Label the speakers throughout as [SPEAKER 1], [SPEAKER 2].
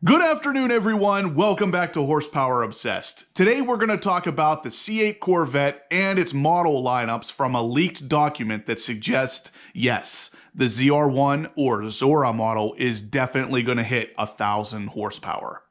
[SPEAKER 1] Good afternoon, everyone. Welcome back to Horsepower Obsessed. Today we're going to talk about the C8 Corvette and its model lineups from a leaked document that suggests, yes, the ZR1 or ZORA model is definitely going to hit 1,000 horsepower.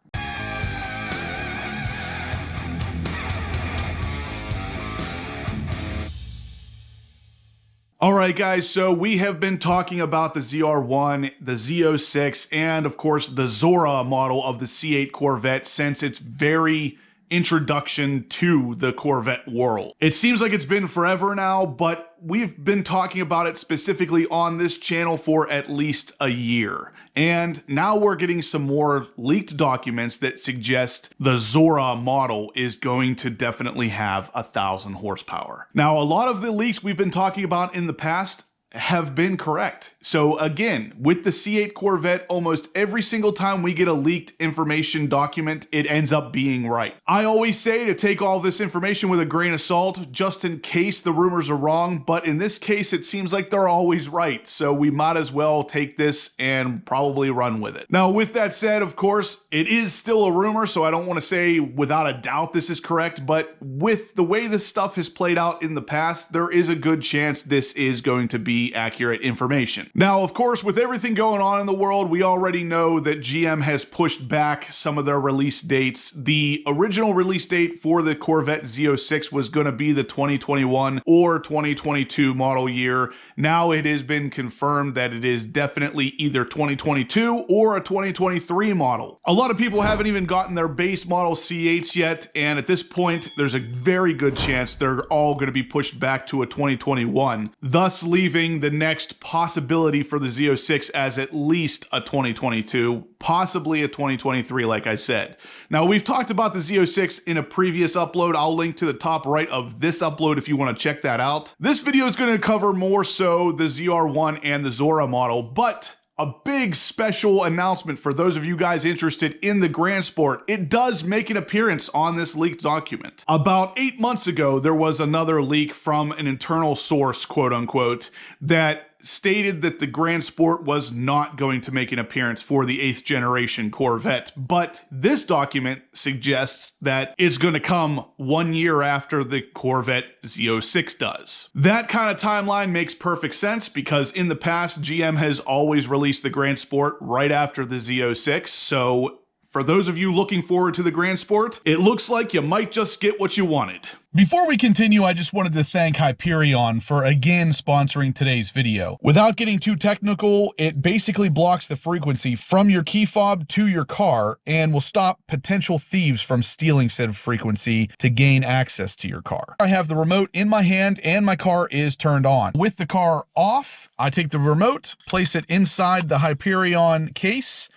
[SPEAKER 1] Alright guys, so we have been talking about the ZR1, the Z06, and of course the ZORA model of the C8 Corvette since its very introduction to the Corvette world. It seems like it's been forever now, but we've been talking about it specifically on this channel for at least a year. And now we're getting some more leaked documents that suggest the ZORA model is going to definitely have 1,000 horsepower. Now, a lot of the leaks we've been talking about in the past have been correct. So again, with the C8 Corvette, almost every single time we get a leaked information document, it ends up being right. I always say to take all this information with a grain of salt, just in case the rumors are wrong, but in this case, it seems like they're always right. So we might as well take this and probably run with it. Now, with that said, of course, it is still a rumor, so I don't want to say without a doubt this is correct, but with the way this stuff has played out in the past, there is a good chance this is going to be accurate information. Now, of course, with everything going on in the world, we already know that GM has pushed back some of their release dates. The original release date for the Corvette Z06 was going to be the 2021 or 2022 model year. Now it has been confirmed that it is definitely either 2022 or a 2023 model. A lot of people haven't even gotten their base model C8s yet, and at this point, there's a very good chance they're all going to be pushed back to a 2021, thus leaving the next possibility for the Z06 as at least a 2022, possibly a 2023, like I said. Now, we've talked about the Z06 in a previous upload. I'll link to the top right of this upload if you want to check that out. This video is going to cover more so the ZR1 and the ZORA model, but a big special announcement for those of you guys interested in the Grand Sport. It does make an appearance on this leaked document. About 8 months ago, there was another leak from an internal source, quote unquote, that stated that the Grand Sport was not going to make an appearance for the 8th generation Corvette, but this document suggests that it's going to come 1 year after the Corvette Z06 does. That kind of timeline makes perfect sense because in the past, GM has always released the Grand Sport right after the Z06, so for those of you looking forward to the Grand Sport, it looks like you might just get what you wanted. Before we continue, I just wanted to thank Hyperion for again sponsoring today's video. Without getting too technical, it basically blocks the frequency from your key fob to your car and will stop potential thieves from stealing said frequency to gain access to your car. I have the remote in my hand and my car is turned on. With the car off, I take the remote, place it inside the Hyperion case,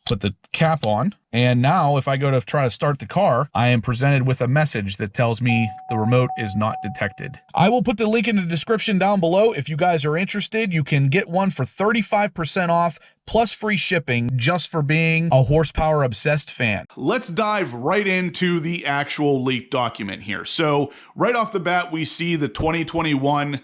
[SPEAKER 1] put the cap on, and now if I go to try to start the car, I am presented with a message that tells me the remote is not detected. I will put the link in the description down below. If you guys are interested, you can get one for 35% off plus free shipping just for being a Horsepower Obsessed fan. Let's dive right into the actual leaked document here. So right off the bat, we see the 2021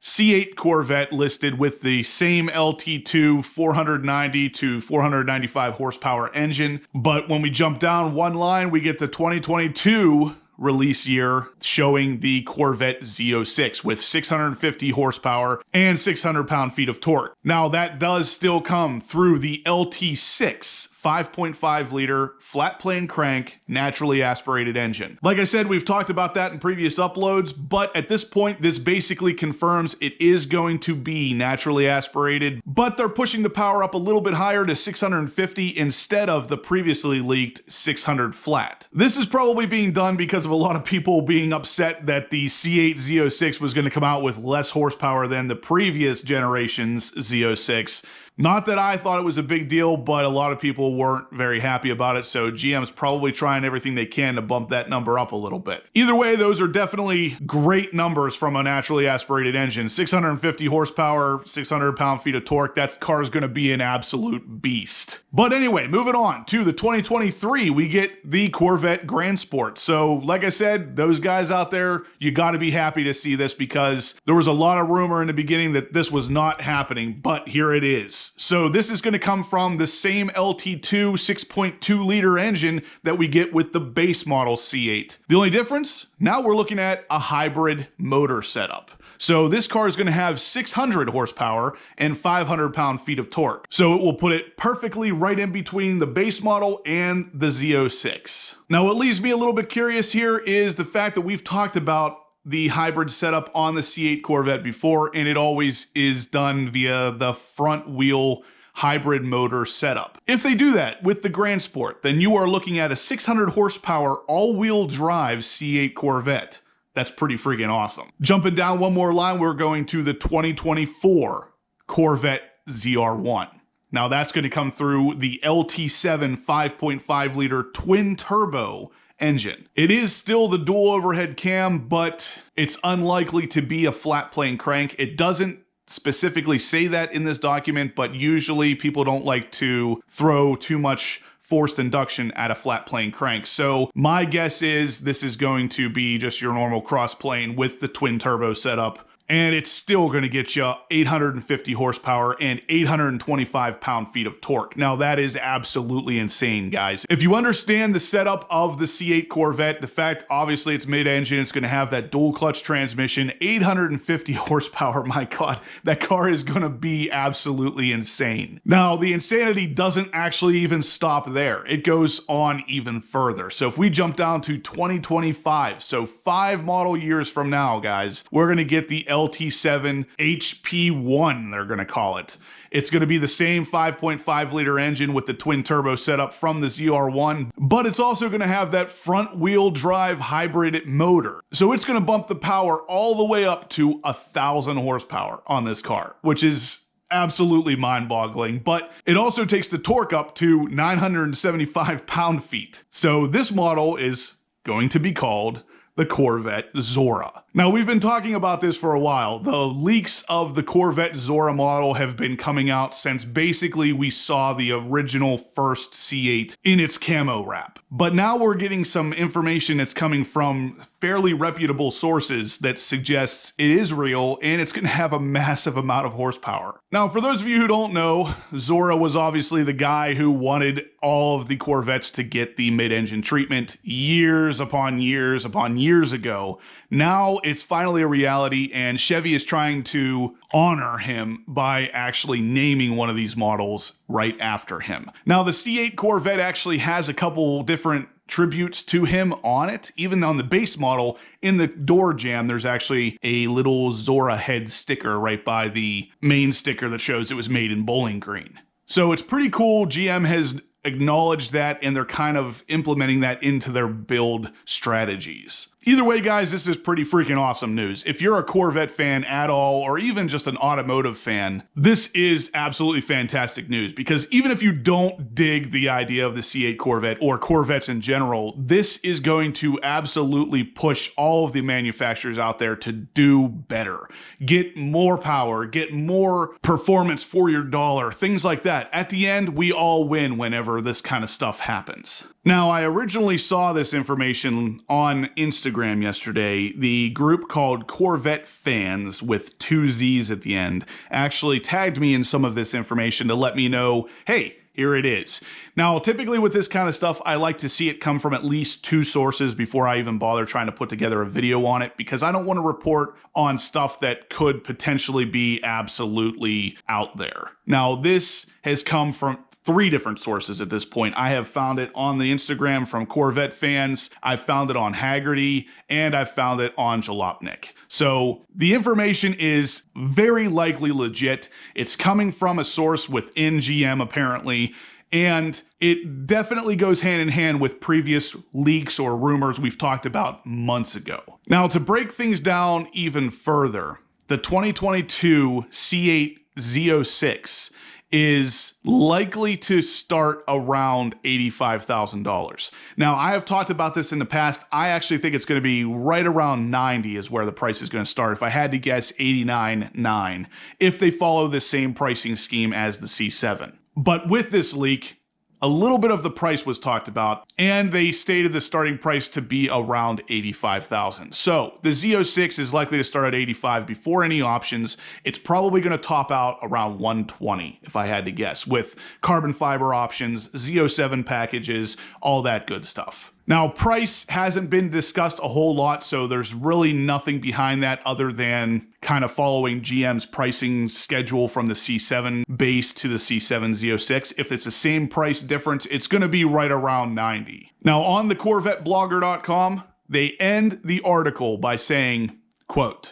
[SPEAKER 1] C8 Corvette listed with the same LT2 490 to 495 horsepower engine. But when we jump down one line, we get the 2022 release year showing the Corvette Z06 with 650 horsepower and 600 pound-feet of torque. Now that does still come through the LT6 5.5 liter flat plane crank naturally aspirated engine. Like I said, we've talked about that in previous uploads, but at this point, this basically confirms it is going to be naturally aspirated, but they're pushing the power up a little bit higher to 650 instead of the previously leaked 600 flat. This is probably being done because of a lot of people being upset that the C8 Z06 was going to come out with less horsepower than the previous generation's Z06. Not that I thought it was a big deal, but a lot of people weren't very happy about it, so GM's probably trying everything they can to bump that number up a little bit. Either way, those are definitely great numbers from a naturally aspirated engine. 650 horsepower, 600 pound-feet of torque, that car's going to be an absolute beast. But anyway, moving on to the 2023, we get the Corvette Grand Sport. So like I said, those guys out there, you got to be happy to see this because there was a lot of rumor in the beginning that this was not happening, but here it is. Yes, so this is going to come from the same LT2 6.2 liter engine that we get with the base model C8. The only difference, now we're looking at a hybrid motor setup. So this car is going to have 600 horsepower and 500 pound-feet of torque. So it will put it perfectly right in between the base model and the Z06. Now what leaves me a little bit curious here is the fact that we've talked about the hybrid setup on the C8 Corvette before, and it always is done via the front wheel hybrid motor setup. If they do that with the Grand Sport, then you are looking at a 600 horsepower all-wheel drive C8 Corvette. That's pretty freaking awesome. Jumping down one more line, we're going to the 2024 Corvette ZR1. Now that's going to come through the LT7 5.5 liter twin turbo engine. It is still the dual overhead cam, but it's unlikely to be a flat plane crank. It doesn't specifically say that in this document, but usually people don't like to throw too much forced induction at a flat plane crank. So my guess is this is going to be just your normal cross plane with the twin turbo setup. And it's still going to get you 850 horsepower and 825 pound-feet of torque. Now that is absolutely insane, guys. If you understand the setup of the C8 Corvette, the fact obviously it's mid-engine, it's going to have that dual clutch transmission, 850 horsepower, my God, that car is going to be absolutely insane. Now the insanity doesn't actually even stop there. It goes on even further. So if we jump down to 2025, so 5 model years from now, guys, we're going to get the LT7 HP1, they're going to call it. It's going to be the same 5.5 liter engine with the twin turbo setup from the ZR1, but it's also going to have that front wheel drive hybrid motor. So it's going to bump the power all the way up to 1,000 horsepower on this car, which is absolutely mind-boggling, but it also takes the torque up to 975 pound-feet. So this model is going to be called the Corvette ZORA. Now, we've been talking about this for a while. The leaks of the Corvette ZORA model have been coming out since basically we saw the original first C8 in its camo wrap. But now we're getting some information that's coming from fairly reputable sources that suggests it is real and it's going to have a massive amount of horsepower. Now, for those of you who don't know, ZORA was obviously the guy who wanted all of the Corvettes to get the mid-engine treatment years upon years upon years ago. Now it's finally a reality, and Chevy is trying to honor him by actually naming one of these models right after him. Now, the C8 Corvette actually has a couple different tributes to him on it. Even on the base model, in the door jamb, there's actually a little ZORA head sticker right by the main sticker that shows it was made in Bowling Green. So it's pretty cool. GM has acknowledged that, and they're kind of implementing that into their build strategies. Either way, guys, this is pretty freaking awesome news. If you're a Corvette fan at all, or even just an automotive fan, this is absolutely fantastic news, because even if you don't dig the idea of the C8 Corvette or Corvettes in general, this is going to absolutely push all of the manufacturers out there to do better. Get more power, get more performance for your dollar, things like that. At the end, we all win whenever this kind of stuff happens. Now, I originally saw this information on Instagram yesterday. The group called Corvette Fans, with 2 Z's at the end, actually tagged me in some of this information to let me know, hey, here it is. Now, typically with this kind of stuff, I like to see it come from at least 2 sources before I even bother trying to put together a video on it, because I don't want to report on stuff that could potentially be absolutely out there. Now, this has come from 3 different sources at this point. I have found it on the Instagram from Corvette Fans, I've found it on Haggerty, and I've found it on Jalopnik. So the information is very likely legit. It's coming from a source within GM apparently, and it definitely goes hand in hand with previous leaks or rumors we've talked about months ago. Now, to break things down even further, the 2022 C8 Z06 is likely to start around $85,000. Now, I have talked about this in the past. I actually think it's going to be right around 90 is where the price is going to start. If I had to guess, 89.9, if they follow the same pricing scheme as the C7. But with this leak, a little bit of the price was talked about, and they stated the starting price to be around $85,000. So the Z06 is likely to start at $85,000 before any options. It's probably going to top out around $120,000 if I had to guess, with carbon fiber options, Z07 packages, all that good stuff. Now, price hasn't been discussed a whole lot, so there's really nothing behind that other than kind of following GM's pricing schedule from the C7 base to the C7 Z06. If it's the same price difference, it's going to be right around $90,000. Now, on the CorvetteBlogger.com, they end the article by saying, quote,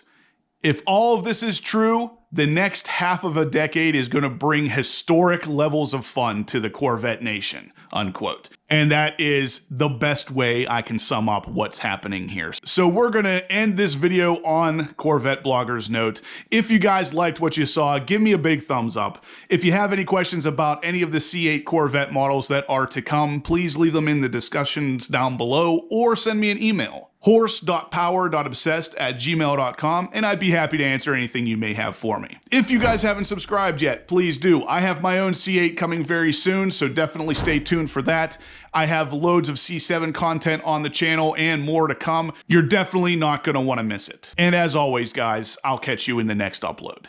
[SPEAKER 1] "If all of this is true, the next half of a decade is going to bring historic levels of fun to the Corvette Nation," unquote. And that is the best way I can sum up what's happening here. So we're going to end this video on Corvette Blogger's note. If you guys liked what you saw, give me a big thumbs up. If you have any questions about any of the C8 Corvette models that are to come, please leave them in the discussions down below or send me an email. horse.power.obsessed@gmail.com, and I'd be happy to answer anything you may have for me. If you guys haven't subscribed yet, please do. I have my own C8 coming very soon, so definitely stay tuned for that. I have loads of C7 content on the channel and more to come. You're definitely not going to want to miss it. And as always, guys, I'll catch you in the next upload.